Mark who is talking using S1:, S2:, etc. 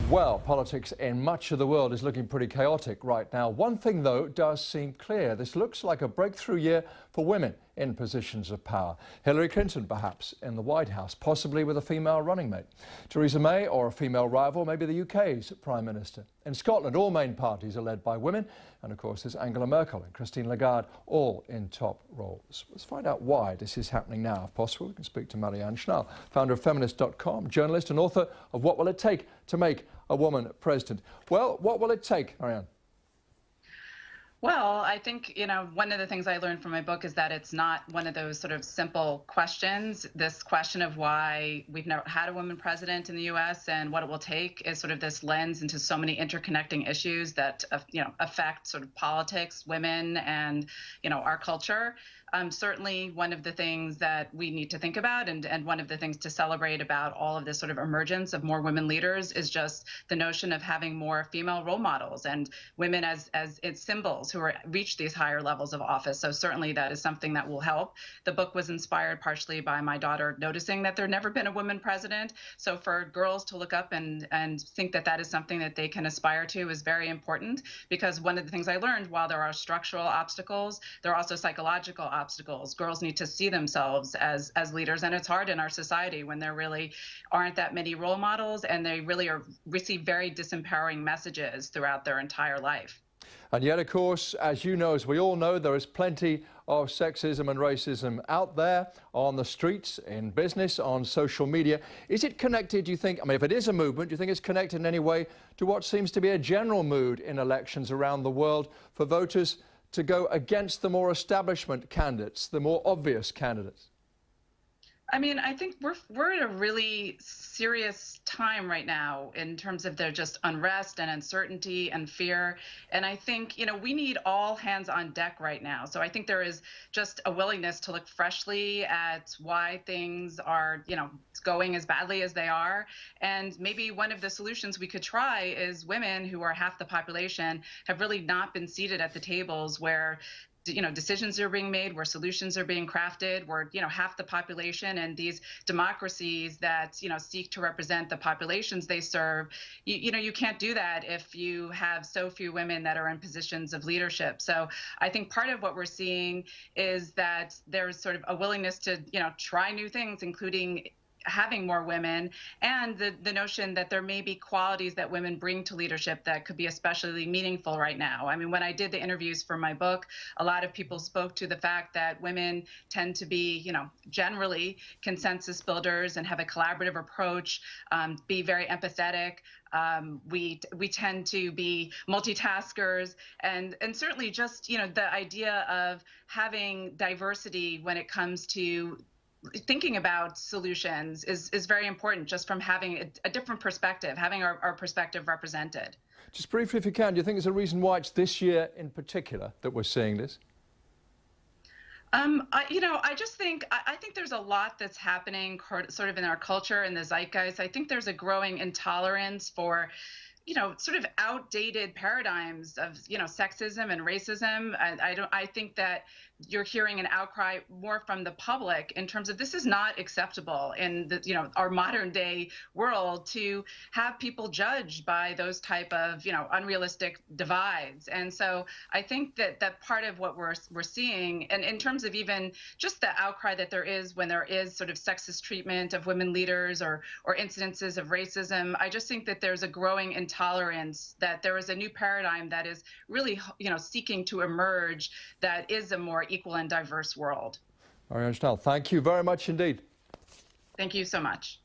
S1: Well, politics in much of the world is looking pretty chaotic right now. One thing, though, does seem clear. This looks like a breakthrough year for women in positions of power. Hillary Clinton, perhaps, in the White House, possibly with a female running mate. Theresa May or a female rival, maybe the UK's Prime Minister. In Scotland, all main parties are led by women. And, of course, there's Angela Merkel and Christine Lagarde, all in top roles. Let's find out why this is happening now. If possible, we can speak to Marianne Schnall, founder of Feminist.com, journalist and author of What Will It Take to Make a Woman President. Well, what will it take, Marianne?
S2: Well, I think, one of the things I learned from my book is that it's not one of those sort of simple questions. This question of why we've never had a woman president in the U.S. and what it will take is sort of this lens into so many interconnecting issues that, affect sort of politics, women, and, our culture. Certainly one of the things that we need to think about and one of the things to celebrate about all of this sort of emergence of more women leaders is just the notion of having more female role models and women as its symbols who reach these higher levels of office. So certainly that is something that will help. The book was inspired partially by my daughter noticing that there'd never been a woman president. So for girls to look up and think that that is something that they can aspire to is very important, because one of the things I learned, while there are structural obstacles, there are also psychological obstacles. Girls need to see themselves as leaders, and it's hard in our society when there really aren't that many role models and they really receive very disempowering messages throughout their entire life.
S1: And yet, of course, as you know, as we all know, there is plenty of sexism and racism out there on the streets, in business, on social media. Is it connected, do you think, if it is a movement, do you think it's connected in any way to what seems to be a general mood in elections around the world for voters to go against the more establishment candidates, the more obvious candidates?
S2: I think we're at a really serious time right now in terms of their just unrest and uncertainty and fear. And I think, we need all hands on deck right now. So I think there is just a willingness to look freshly at why things are, going as badly as they are. And maybe one of the solutions we could try is women, who are half the population, have really not been seated at the tables where decisions are being made, where solutions are being crafted, where, half the population and these democracies that, seek to represent the populations they serve, you can't do that if you have so few women that are in positions of leadership. So I think part of what we're seeing is that there's sort of a willingness to, try new things, including having more women, and the notion that there may be qualities that women bring to leadership that could be especially meaningful right now. When I did the interviews for my book, a lot of people spoke to the fact that women tend to be, generally consensus builders and have a collaborative approach, be very empathetic. We tend to be multitaskers, and certainly just, the idea of having diversity when it comes to thinking about solutions is very important, just from having a different perspective, having our perspective represented.
S1: Just briefly, if you can, do you think there's a reason why it's this year in particular that we're seeing this?
S2: I think there's a lot that's happening sort of in our culture and the zeitgeist. I think there's a growing intolerance for sort of outdated paradigms of, sexism and racism. I think that you're hearing an outcry more from the public in terms of this is not acceptable in the, our modern day world to have people judged by those type of, unrealistic divides. And so I think that part of what we're seeing, and in terms of even just the outcry that there is when there is sort of sexist treatment of women leaders or incidences of racism, I just think that there's a growing intolerance, that there is a new paradigm that is really, seeking to emerge, that is a more equal and diverse world.
S1: Marianne Schnall, thank you very much indeed.
S2: Thank you so much.